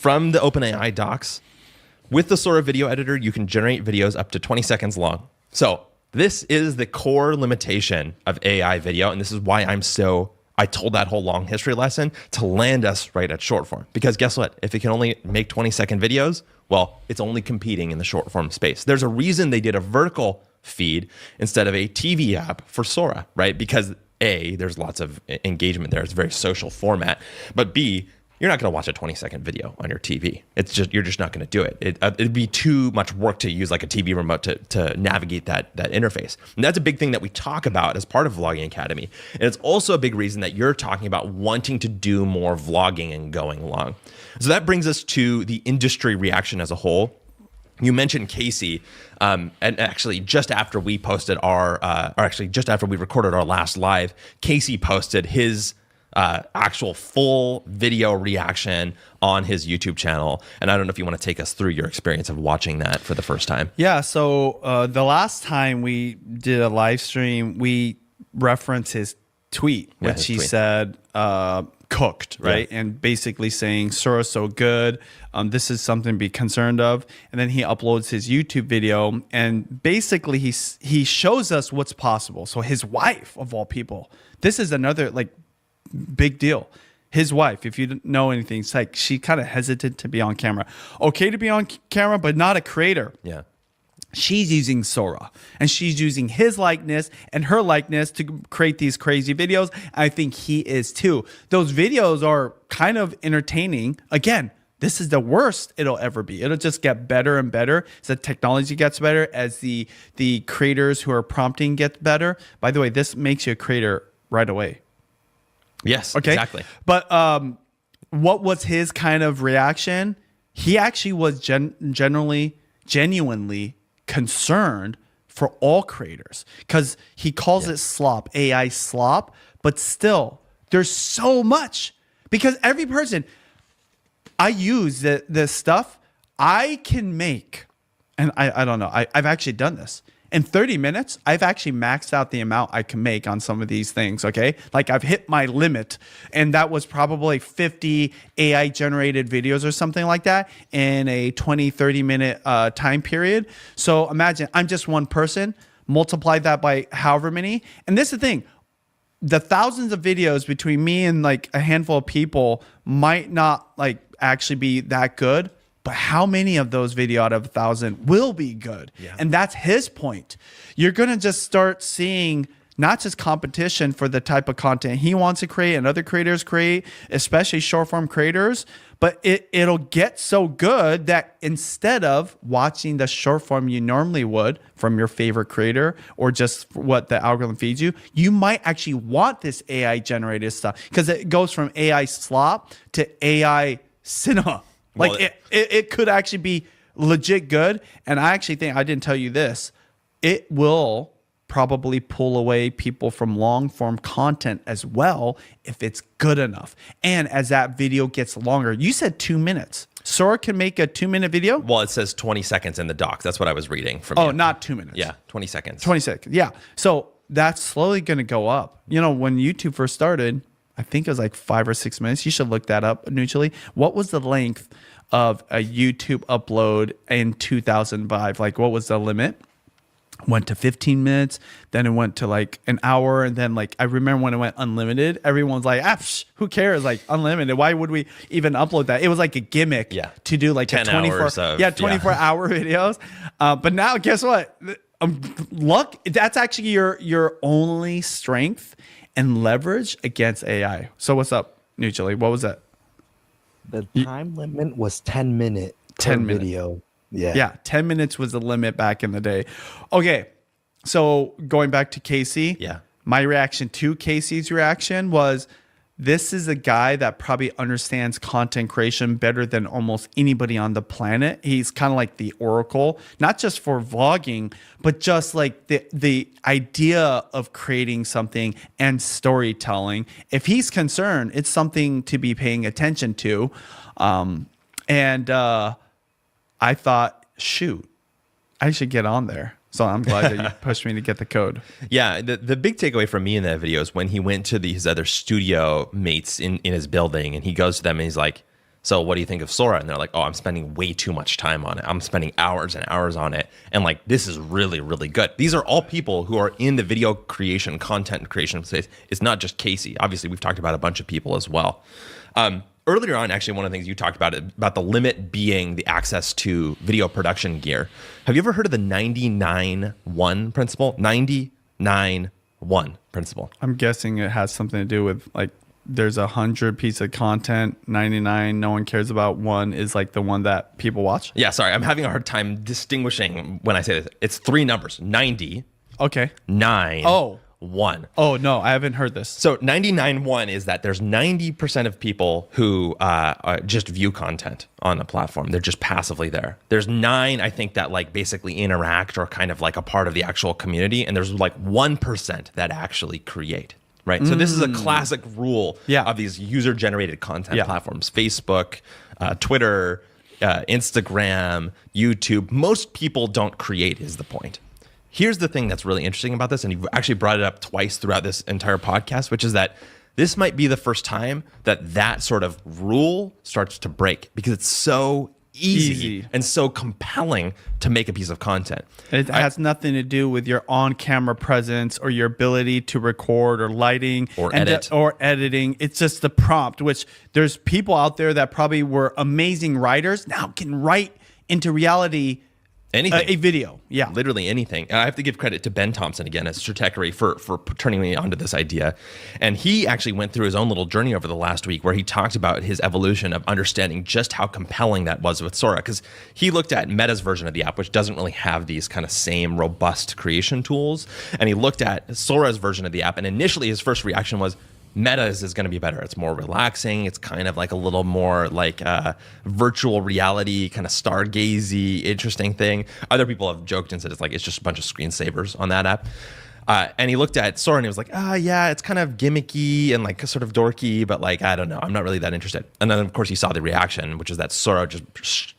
from the OpenAI docs, with the Sora video editor, you can generate videos up to 20 seconds long. So this is the core limitation of AI video. And this is why I told that whole long history lesson to land us right at short form. Because guess what? If it can only make 20-second videos, well, it's only competing in the short form space. There's a reason they did a vertical feed instead of a TV app for Sora, right? Because A, there's lots of engagement there. It's a very social format. But B, you're not going to watch a 20-second video on your TV. You're just not going to do it. It'd be too much work to use like a TV remote to navigate that interface. And that's a big thing that we talk about as part of Vlogging Academy. And it's also a big reason that you're talking about wanting to do more vlogging and going along. So that brings us to the industry reaction as a whole. You mentioned Casey, and actually just after we posted just after we recorded our last live, Casey posted his actual full video reaction on his YouTube channel. And I don't know if you want to take us through your experience of watching that for the first time. Yeah. So the last time we did a live stream, we referenced his tweet, which he said, cooked, right? Yeah. And basically saying Sora's so good. This is something to be concerned of. And then he uploads his YouTube video, and basically he shows us what's possible. So his wife, of all people, this is another big deal. His wife, if you didn't know anything, it's like she kind of hesitant to be on camera. Okay to be on camera, but not a creator. Yeah. She's using Sora, and she's using his likeness and her likeness to create these crazy videos. I think he is too. Those videos are kind of entertaining. Again, this is the worst it'll ever be. It'll just get better and better as the technology gets better, as the creators who are prompting get better. By the way, this makes you a creator right away. Yes, okay? Exactly. But what was his kind of reaction? He actually was genuinely concerned for all creators, because he calls it slop, AI slop, but still there's so much, because every person I use this stuff, I can make, and I don't know, I've actually done this. In 30 minutes, I've actually maxed out the amount I can make on some of these things, okay? Like I've hit my limit, and that was probably 50 AI generated videos or something like that in a 20, 30 minute time period. So imagine I'm just one person, multiply that by however many. And this is the thing, the thousands of videos between me and like a handful of people might not like actually be that good. But how many of those videos out of 1,000 will be good? Yeah. And that's his point. You're going to just start seeing not just competition for the type of content he wants to create and other creators create, especially short form creators, but it'll get so good that instead of watching the short form you normally would from your favorite creator or just what the algorithm feeds you, you might actually want this AI generated stuff, because it goes from AI slop to AI cinema. Like well, it could actually be legit good. And I actually think, I didn't tell you this, it will probably pull away people from long form content as well if it's good enough. And as that video gets longer, you said 2 minutes. Sora can make a 2-minute video? Well, it says 20 seconds in the docs. That's what I was reading from you. Oh, not 2 minutes. Yeah, 20 seconds. 20 seconds, yeah. So that's slowly going to go up. You know, when YouTube first started, I think it was like 5 or 6 minutes. You should look that up initially. What was the length of a YouTube upload in 2005? Like, what was the limit? Went to 15 minutes, then it went to like an hour, and then like I remember when it went unlimited, everyone's like, who cares? Like unlimited, why would we even upload that? It was like a gimmick to do like 10 a 24 hours of, 24-hour videos. But now guess what? Luck, that's actually your only strength and leverage against AI. So what's up, Nuchili? What was that? The time limit was 10 minutes. 10 minute video. Yeah. Yeah. 10 minutes was the limit back in the day. Okay. So going back to Casey. Yeah. My reaction to Casey's reaction was, this is a guy that probably understands content creation better than almost anybody on the planet. He's kind of like the oracle, not just for vlogging, but just like the idea of creating something and storytelling. If he's concerned, it's something to be paying attention to. I thought, shoot, I should get on there. So I'm glad that you pushed me to get the code. Yeah, the big takeaway from me in that video is when he went to his other studio mates in his building, and he goes to them and he's like, So what do you think of Sora? And they're like, oh, I'm spending way too much time on it. I'm spending hours and hours on it. And like, this is really, really good. These are all people who are in the video creation, content creation space. It's not just Casey. Obviously, we've talked about a bunch of people as well. Earlier on, actually, one of the things you talked about the limit being the access to video production gear. Have you ever heard of the 99-1 principle? 99-1 principle. I'm guessing it has something to do with like there's 100 pieces of content, 99 no one cares about, one is like the one that people watch. Yeah, sorry, I'm having a hard time distinguishing when I say this. It's 3 numbers: 90, Okay. 9, Oh. 1. Oh no, I haven't heard this. So 99-1 is that there's 90% of people who just view content on a platform. They're just passively there. There's 9, I think, that like basically interact or kind of like a part of the actual community. And there's like 1% that actually create. Right. So this is a classic rule of these user-generated content platforms: Facebook, Twitter, Instagram, YouTube. Most people don't create, is the point. Here's the thing that's really interesting about this, and you've actually brought it up twice throughout this entire podcast, which is that this might be the first time that sort of rule starts to break, because it's so easy and so compelling to make a piece of content. It has nothing to do with your on-camera presence or your ability to record or lighting or edit or editing. It's just the prompt, which there's people out there that probably were amazing writers now can write into reality anything. A video. Yeah. Literally anything. And I have to give credit to Ben Thompson again as Stratechery for turning me onto this idea. And he actually went through his own little journey over the last week where he talked about his evolution of understanding just how compelling that was with Sora. Because he looked at Meta's version of the app, which doesn't really have these kind of same robust creation tools. And he looked at Sora's version of the app. And initially his first reaction was, Meta's is going to be better. It's more relaxing. It's kind of like a little more like virtual reality, kind of stargazy, interesting thing. Other people have joked and said it's just a bunch of screensavers on that app. And he looked at Sora and he was like, yeah, it's kind of gimmicky and like sort of dorky, but like, I don't know. I'm not really that interested. And then, of course, he saw the reaction, which is that Sora just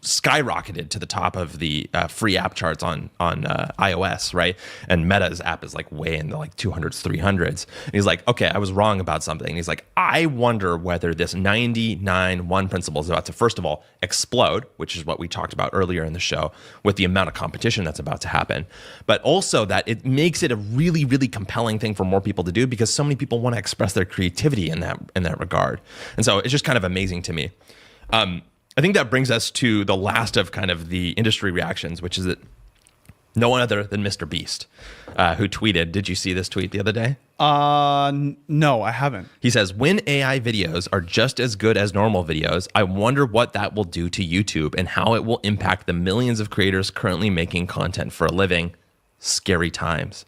skyrocketed to the top of the free app charts on iOS, right? And Meta's app is like way in the like 200s, 300s. And he's like, okay, I was wrong about something. And he's like, I wonder whether this 99-1 principle is about to, first of all, explode, which is what we talked about earlier in the show with the amount of competition that's about to happen. But also that it makes it a really compelling thing for more people to do, because so many people want to express their creativity in that regard. And so it's just kind of amazing to me. I think that brings us to the last of kind of the industry reactions, which is that no one other than Mr. Beast, who tweeted, did you see this tweet the other day? No, I haven't. He says, when AI videos are just as good as normal videos, I wonder what that will do to YouTube and how it will impact the millions of creators currently making content for a living. Scary times.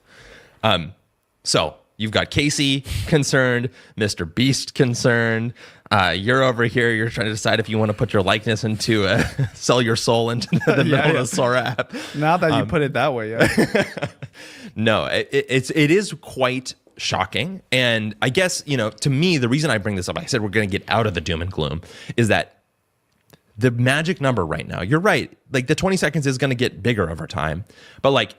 So you've got Casey concerned, Mr. Beast concerned. You're over here. You're trying to decide if you want to put your likeness into sell your soul into the middle of the Sora app. Now that you put it that way, yeah. No, it is quite shocking. And I guess, to me, the reason I bring this up, I said we're going to get out of the doom and gloom, is that the magic number right now, you're right. Like the 20 seconds is going to get bigger over time, but like,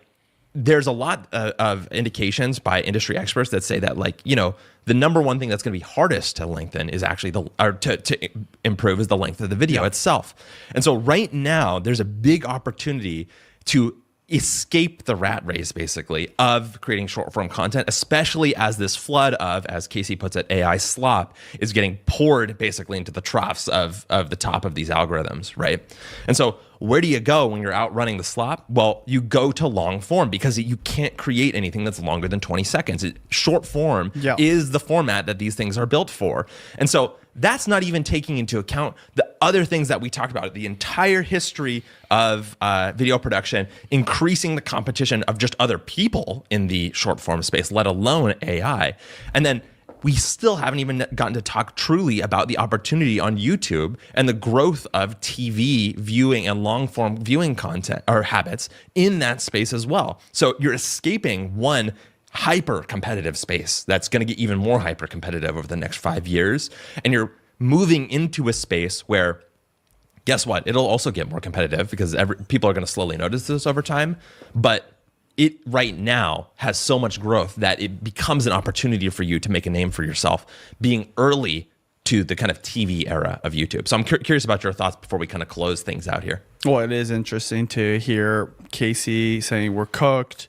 there's a lot of indications by industry experts that say that, like, the number one thing that's going to be hardest to lengthen is actually to improve is the length of the video itself. And so right now there's a big opportunity to escape the rat race, basically, of creating short form content, especially as this flood of, as Casey puts it, AI slop is getting poured basically into the troughs of the top of these algorithms, right? And so where do you go when you're out running the slop? Well, you go to long form, because you can't create anything that's longer than 20 seconds. Short form is the format that these things are built for. And so that's not even taking into account the other things that we talked about, the entire history of video production, increasing the competition of just other people in the short form space, let alone AI. And then we still haven't even gotten to talk truly about the opportunity on YouTube and the growth of TV viewing and long form viewing content or habits in that space as well. So you're escaping one hyper competitive space that's going to get even more hyper competitive over the next 5 years. And you're moving into a space where, guess what? It'll also get more competitive, because people are going to slowly notice this over time. But it right now has so much growth that it becomes an opportunity for you to make a name for yourself, being early to the kind of TV era of YouTube. So I'm curious about your thoughts before we kind of close things out here. Well, it is interesting to hear Casey saying we're cooked.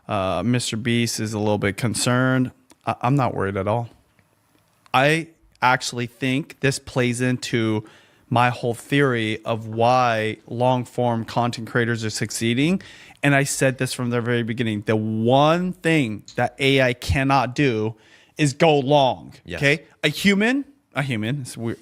Mr. Beast is a little bit concerned. I'm not worried at all. I actually think this plays into my whole theory of why long form content creators are succeeding. And I said this from the very beginning. The one thing that AI cannot do is go long. Yes. Okay. A human, it's weird,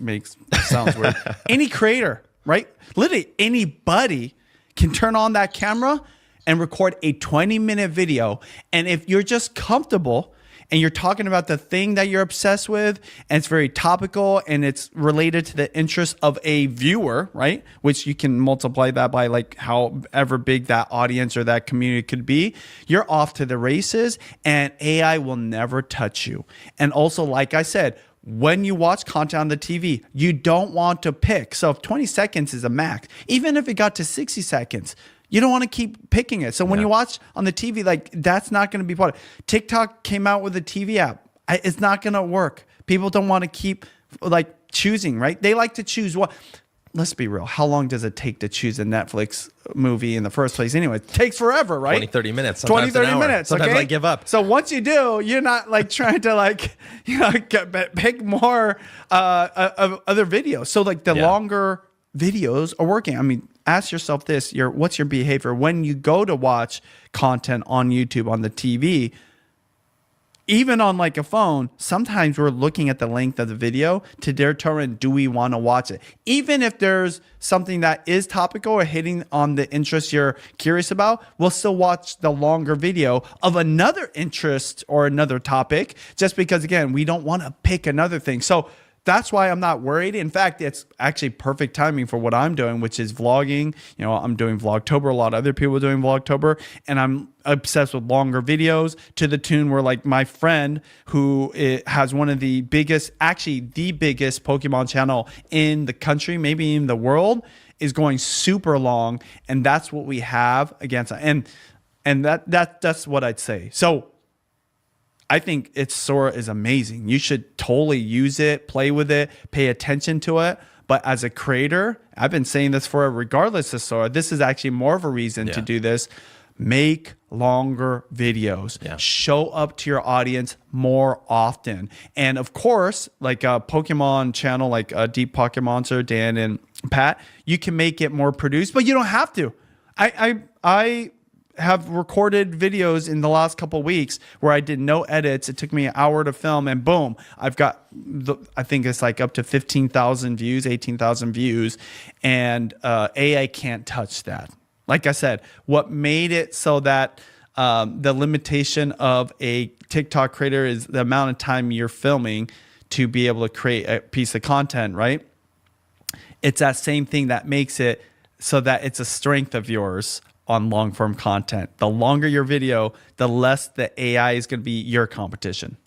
sounds weird. Any creator, right? Literally anybody can turn on that camera and record a 20-minute video. And if you're just comfortable and you're talking about the thing that you're obsessed with, and it's very topical and it's related to the interest of a viewer, right? Which you can multiply that by like however big that audience or that community could be, you're off to the races and AI will never touch you. And also, like I said, when you watch content on the TV, you don't want to pick. So if 20 seconds is a max, even if it got to 60 seconds, you don't want to keep picking it. So when you watch on the TV, like that's not going to be part of it. TikTok came out with a TV app. It's not going to work. People don't want to keep like choosing, right? They like to choose what. Let's be real. How long does it take to choose a Netflix movie in the first place? Anyway, it takes forever, right? 20, 30 minutes. 20, 30 minutes. Sometimes okay? I give up. So once you do, you're not like trying to like, pick more of other videos. So like the longer videos are working. I mean, ask yourself this, what's your behavior when you go to watch content on YouTube, on the TV, even on like a phone? Sometimes we're looking at the length of the video to determine, do we want to watch it? Even if there's something that is topical or hitting on the interest you're curious about, we'll still watch the longer video of another interest or another topic, just because, again, we don't want to pick another thing. So that's why I'm not worried. In fact, it's actually perfect timing for what I'm doing, which is vlogging. You know, I'm doing Vlogtober. A lot of other people are doing Vlogtober, and I'm obsessed with longer videos to the tune where, like, my friend who has one of the biggest, actually the biggest Pokemon channel in the country, maybe in the world, is going super long, and that's what we have against. And that's what I'd say. So I think Sora is amazing. You should totally use it, play with it, pay attention to it. But as a creator, I've been saying this for regardless of Sora, this is actually more of a reason to do this. Make longer videos. Show up to your audience more often. And of course, like a Pokemon channel, like a Deep Pocket Monster, Dan and Pat, you can make it more produced, but you don't have to. I have recorded videos in the last couple of weeks where I did no edits. It took me an hour to film, and boom, I've got, I think it's like up to 15,000 views, 18,000 views, and AI can't touch that. Like I said, what made it so that the limitation of a TikTok creator is the amount of time you're filming to be able to create a piece of content, right? It's that same thing that makes it so that it's a strength of yours on long form content. The longer your video, the less the AI is going to be your competition.